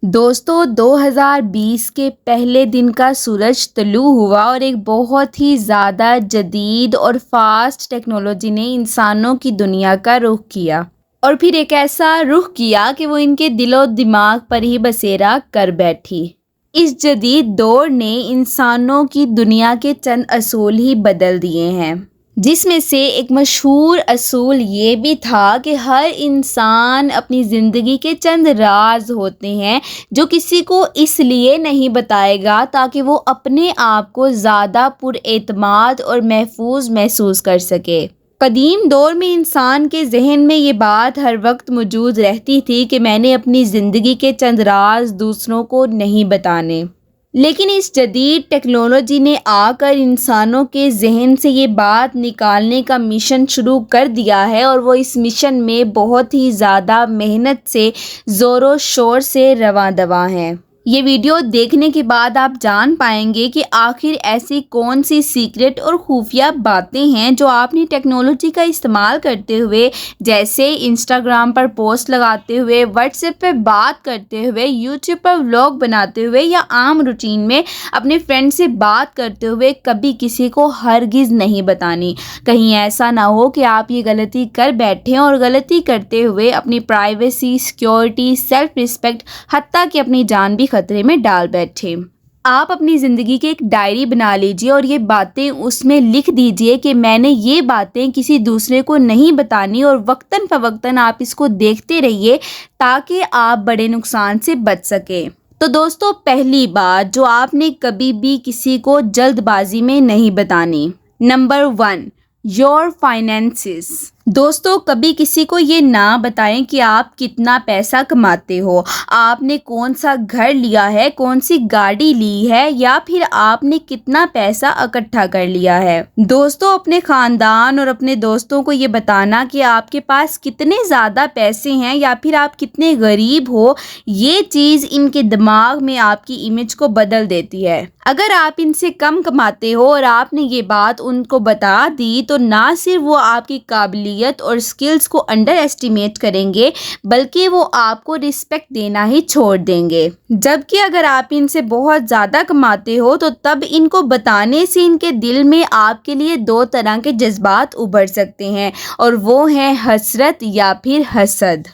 دوستو 2020 کے پہلے دن کا سورج طلوع ہوا اور ایک بہت ہی زیادہ جدید اور فاسٹ ٹیکنالوجی نے انسانوں کی دنیا کا رخ کیا اور پھر ایک ایسا رخ کیا کہ وہ ان کے دل و دماغ پر ہی بسیرا کر بیٹھی۔ اس جدید دور نے انسانوں کی دنیا کے چند اصول ہی بدل دیے ہیں، جس میں سے ایک مشہور اصول یہ بھی تھا کہ ہر انسان اپنی زندگی کے چند راز ہوتے ہیں جو کسی کو اس لیے نہیں بتائے گا تاکہ وہ اپنے آپ کو زیادہ پر اعتماد اور محفوظ محسوس کر سکے۔ قدیم دور میں انسان کے ذہن میں یہ بات ہر وقت موجود رہتی تھی کہ میں نے اپنی زندگی کے چند راز دوسروں کو نہیں بتانے، لیکن اس جدید ٹیکنالوجی نے آ کر انسانوں کے ذہن سے یہ بات نکالنے کا مشن شروع کر دیا ہے، اور وہ اس مشن میں بہت ہی زیادہ محنت سے زور و شور سے رواں دواں ہیں۔ یہ ویڈیو دیکھنے کے بعد آپ جان پائیں گے کہ آخر ایسی کون سی سیکرٹ اور خفیہ باتیں ہیں جو آپ نے ٹیکنالوجی کا استعمال کرتے ہوئے، جیسے انسٹاگرام پر پوسٹ لگاتے ہوئے، واٹس ایپ پہ بات کرتے ہوئے، یوٹیوب پر ولاگ بناتے ہوئے یا عام روٹین میں اپنے فرینڈ سے بات کرتے ہوئے کبھی کسی کو ہرگز نہیں بتانی۔ کہیں ایسا نہ ہو کہ آپ یہ غلطی کر بیٹھیں اور غلطی کرتے ہوئے اپنی پرائیویسی، سیکیورٹی، سیلف رسپیکٹ، حتیٰ کہ اپنی جان بھی خطرے میں ڈال بیٹھے۔ آپ اپنی زندگی کی ایک ڈائری بنا لیجئے اور یہ باتیں اس میں لکھ دیجئے کہ میں نے یہ باتیں کسی دوسرے کو نہیں بتانی، اور وقتاً فوقتاً آپ اس کو دیکھتے رہیے تاکہ آپ بڑے نقصان سے بچ سکیں۔ تو دوستو، پہلی بات جو آپ نے کبھی بھی کسی کو جلد بازی میں نہیں بتانی۔ Number 1، your finances. دوستو، کبھی کسی کو یہ نہ بتائیں کہ آپ کتنا پیسہ کماتے ہو، آپ نے کون سا گھر لیا ہے، کون سی گاڑی لی ہے، یا پھر آپ نے کتنا پیسہ اکٹھا کر لیا ہے۔ دوستو، اپنے خاندان اور اپنے دوستوں کو یہ بتانا کہ آپ کے پاس کتنے زیادہ پیسے ہیں یا پھر آپ کتنے غریب ہو، یہ چیز ان کے دماغ میں آپ کی امیج کو بدل دیتی ہے۔ اگر آپ ان سے کم کماتے ہو اور آپ نے یہ بات ان کو بتا دی تو نہ صرف وہ آپ کی قابلیت اور سکلز کو انڈر ایسٹیمیٹ کریں گے، بلکہ وہ آپ کو رسپیکٹ دینا ہی چھوڑ دیں گے۔ جبکہ اگر آپ ان سے بہت زیادہ کماتے ہو تو تب ان کو بتانے سے ان کے دل میں آپ کے لیے 2 طرح کے جذبات ابھر سکتے ہیں، اور وہ ہیں حسرت یا پھر حسد۔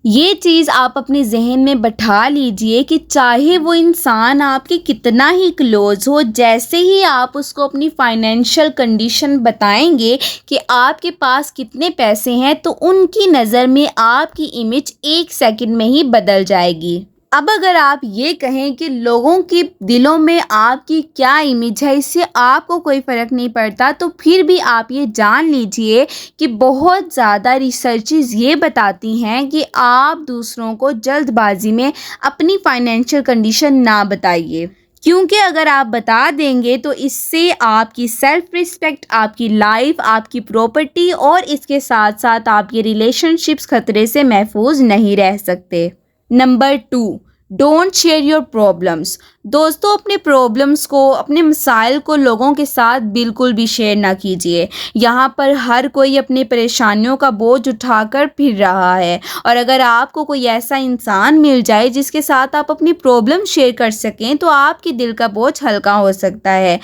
یہ چیز آپ اپنے ذہن میں بٹھا لیجئے کہ چاہے وہ انسان آپ کے کتنا ہی کلوز ہو، جیسے ہی آپ اس کو اپنی فائنینشیل کنڈیشن بتائیں گے کہ آپ کے پاس کتنے پیسے ہیں، تو ان کی نظر میں آپ کی امیج 1 سیکنڈ میں ہی بدل جائے گی۔ اب اگر آپ یہ کہیں کہ لوگوں کے دلوں میں آپ کی کیا امیج ہے، اس سے آپ کو کوئی فرق نہیں پڑتا، تو پھر بھی آپ یہ جان لیجئے کہ بہت زیادہ ریسرچز یہ بتاتی ہیں کہ آپ دوسروں کو جلد بازی میں اپنی فائنینشیل کنڈیشن نہ بتائیے، کیونکہ اگر آپ بتا دیں گے تو اس سے آپ کی سیلف رسپیکٹ، آپ کی لائف، آپ کی پراپرٹی اور اس کے ساتھ ساتھ آپ کے ریلیشن شپس خطرے سے محفوظ نہیں رہ سکتے۔ Number 2، don't share your problems. دوستو، اپنے پرابلمس کو، اپنے مسائل کو لوگوں کے ساتھ بالکل بھی شیئر نہ کیجیے۔ یہاں پر ہر کوئی اپنی پریشانیوں کا بوجھ اٹھا کر پھر رہا ہے، اور اگر آپ کو کوئی ایسا انسان مل جائے جس کے ساتھ آپ اپنی پرابلم شیئر کر سکیں تو آپ کے دل کا بوجھ ہلکا ہو سکتا ہے۔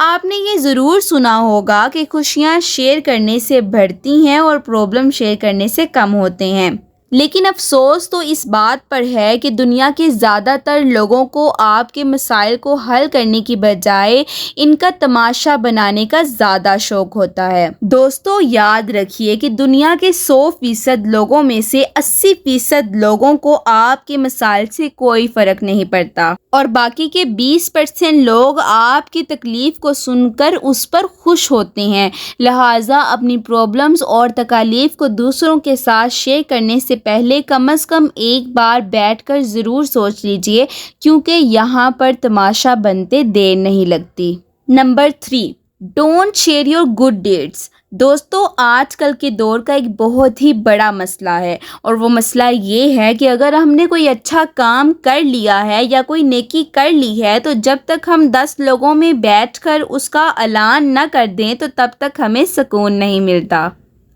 آپ نے یہ ضرور سنا ہوگا کہ خوشیاں شیئر کرنے سے بڑھتی ہیں اور پرابلم شیئر کرنے سے کم ہوتے ہیں، لیکن افسوس تو اس بات پر ہے کہ دنیا کے زیادہ تر لوگوں کو آپ کے مسائل کو حل کرنے کی بجائے ان کا تماشا بنانے کا زیادہ شوق ہوتا ہے۔ دوستو، یاد رکھیے کہ دنیا کے 100% لوگوں میں سے 80% لوگوں کو آپ کے مسائل سے کوئی فرق نہیں پڑتا، اور باقی کے 20% لوگ آپ کی تکلیف کو سن کر اس پر خوش ہوتے ہیں۔ لہٰذا اپنی پرابلمز اور تکالیف کو دوسروں کے ساتھ شیئر کرنے سے پہلے کم از کم ایک بار بیٹھ کر ضرور سوچ لیجئے، کیونکہ یہاں پر تماشا بنتے دیر نہیں لگتی۔ Number 3، don't share your good deeds. دوستو، آج کل کے دور کا ایک بہت ہی بڑا مسئلہ ہے، اور وہ مسئلہ یہ ہے کہ اگر ہم نے کوئی اچھا کام کر لیا ہے یا کوئی نیکی کر لی ہے تو جب تک ہم 10 لوگوں میں بیٹھ کر اس کا اعلان نہ کر دیں تو تب تک ہمیں سکون نہیں ملتا۔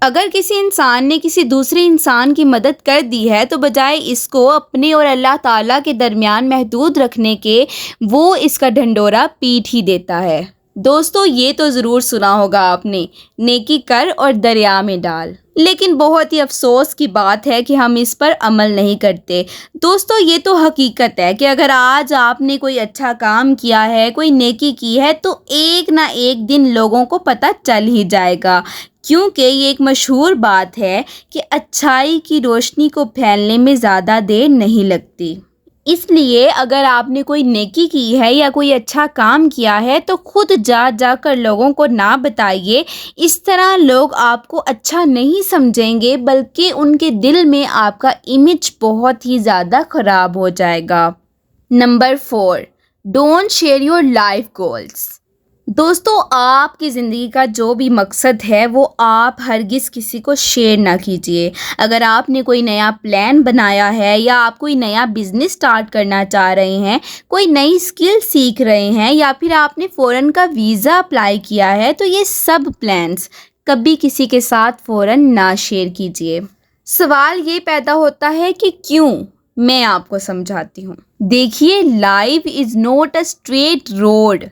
اگر کسی انسان نے کسی دوسرے انسان کی مدد کر دی ہے تو بجائے اس کو اپنے اور اللہ تعالیٰ کے درمیان محدود رکھنے کے، وہ اس کا ڈھنڈورا پیٹ ہی دیتا ہے۔ دوستو، یہ تو ضرور سنا ہوگا آپ نے، نیکی کر اور دریا میں ڈال، لیکن بہت ہی افسوس کی بات ہے کہ ہم اس پر عمل نہیں کرتے۔ دوستو، یہ تو حقیقت ہے کہ اگر آج آپ نے کوئی اچھا کام کیا ہے، کوئی نیکی کی ہے، تو ایک نہ ایک دن لوگوں کو پتہ چل ہی جائے گا، کیونکہ یہ ایک مشہور بات ہے کہ اچھائی کی روشنی کو پھیلنے میں زیادہ دیر نہیں لگتی۔ اس لیے اگر آپ نے کوئی نیکی کی ہے یا کوئی اچھا کام کیا ہے تو خود جا کر لوگوں کو نہ بتائیے، اس طرح لوگ آپ کو اچھا نہیں سمجھیں گے، بلکہ ان کے دل میں آپ کا امیج بہت ہی زیادہ خراب ہو جائے گا۔ Number 4، don't share your life goals. دوستو، آپ کی زندگی کا جو بھی مقصد ہے وہ آپ ہرگز کسی کو شیئر نہ کیجیے۔ اگر آپ نے کوئی نیا پلان بنایا ہے یا آپ کوئی نیا بزنس سٹارٹ کرنا چاہ رہے ہیں، کوئی نئی اسکل سیکھ رہے ہیں، یا پھر آپ نے فورن کا ویزا اپلائی کیا ہے، تو یہ سب پلانز کبھی کسی کے ساتھ فوراً نہ شیئر کیجیے۔ سوال یہ پیدا ہوتا ہے کہ کیوں؟ میں آپ کو سمجھاتی ہوں۔ دیکھیے، life is not a straight road.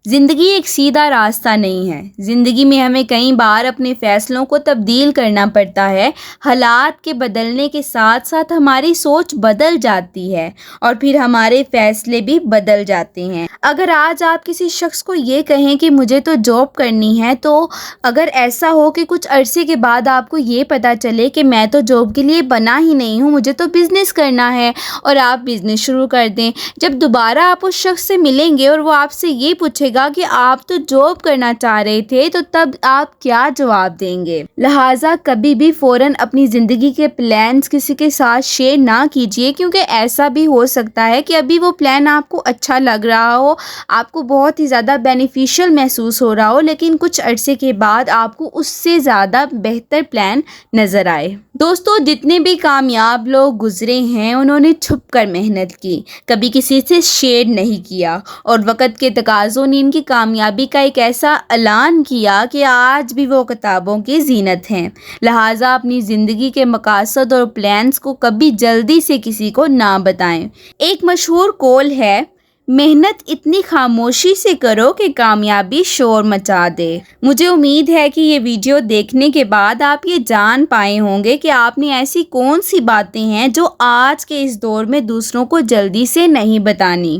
زندگی ایک سیدھا راستہ نہیں ہے۔ زندگی میں ہمیں کئی بار اپنے فیصلوں کو تبدیل کرنا پڑتا ہے۔ حالات کے بدلنے کے ساتھ ساتھ ہماری سوچ بدل جاتی ہے اور پھر ہمارے فیصلے بھی بدل جاتے ہیں۔ اگر آج آپ کسی شخص کو یہ کہیں کہ مجھے تو جاب کرنی ہے، تو اگر ایسا ہو کہ کچھ عرصے کے بعد آپ کو یہ پتہ چلے کہ میں تو جاب کے لیے بنا ہی نہیں ہوں، مجھے تو بزنس کرنا ہے، اور آپ بزنس شروع کر دیں، جب دوبارہ آپ اس شخص سے ملیں گے اور وہ آپ سے یہ پوچھے گا کہ آپ تو جاب کرنا چاہ رہے تھے، تو تب آپ کیا جواب دیں گے؟ لہٰذا کبھی بھی فوراً اپنی زندگی کے پلانز کسی کے ساتھ شیئر نہ کیجیے، کیونکہ ایسا بھی ہو سکتا ہے کہ ابھی وہ پلان آپ کو اچھا لگ رہا ہو، آپ کو بہت ہی زیادہ بینیفیشل محسوس ہو رہا ہو، لیکن کچھ عرصے کے بعد آپ کو اس سے زیادہ بہتر پلان نظر آئے۔ دوستو، جتنے بھی کامیاب لوگ گزرے ہیں، انہوں نے چھپ کر محنت کی، کبھی کسی سے شیئر نہیں کیا، اور وقت کے تقاضوں نے ان کی کامیابی کا ایک ایسا اعلان کیا کہ آج بھی وہ کتابوں کی زینت ہیں۔ لہٰذا اپنی زندگی کے مقاصد اور پلانز کو کبھی جلدی سے کسی کو نہ بتائیں۔ ایک مشہور قول ہے، محنت اتنی خاموشی سے کرو کہ کامیابی شور مچا دے۔ مجھے امید ہے کہ یہ ویڈیو دیکھنے کے بعد آپ یہ جان پائے ہوں گے کہ آپ نے ایسی کون سی باتیں ہیں جو آج کے اس دور میں دوسروں کو جلدی سے نہیں بتانی۔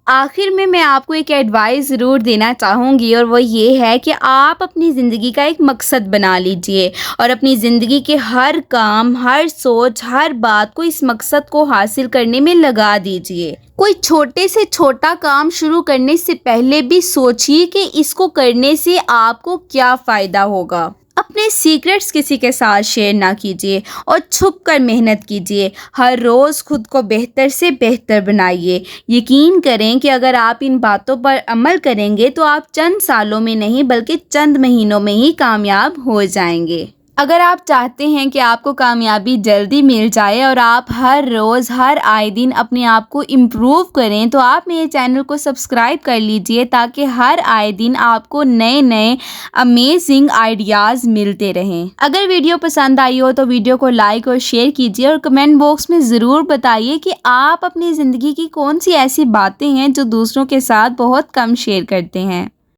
آخر میں آپ کو ایک ایڈوائس ضرور دینا چاہوں گی، اور وہ یہ ہے کہ آپ اپنی زندگی کا ایک مقصد بنا لیجئے اور اپنی زندگی کے ہر کام، ہر سوچ، ہر بات کو اس مقصد کو حاصل کرنے میں لگا دیجئے۔ کوئی چھوٹے سے چھوٹا کام شروع کرنے سے پہلے بھی سوچیے کہ اس کو کرنے سے آپ کو کیا فائدہ ہوگا۔ اپنے سیکرٹس کسی کے ساتھ شیئر نہ کیجیے اور چھپ کر محنت کیجیے۔ ہر روز خود کو بہتر سے بہتر بنائیے۔ یقین کریں کہ اگر آپ ان باتوں پر عمل کریں گے تو آپ چند سالوں میں نہیں بلکہ چند مہینوں میں ہی کامیاب ہو جائیں گے۔ اگر آپ چاہتے ہیں کہ آپ کو کامیابی جلدی مل جائے اور آپ ہر روز، ہر آئے دن اپنے آپ کو امپروو کریں، تو آپ میرے چینل کو سبسکرائب کر لیجئے تاکہ ہر آئے دن آپ کو نئے امیزنگ آئیڈیاز ملتے رہیں۔ اگر ویڈیو پسند آئی ہو تو ویڈیو کو لائک اور شیئر کیجئے، اور کمنٹ باکس میں ضرور بتائیے کہ آپ اپنی زندگی کی کون سی ایسی باتیں ہیں جو دوسروں کے ساتھ بہت کم شیئر کرتے ہیں۔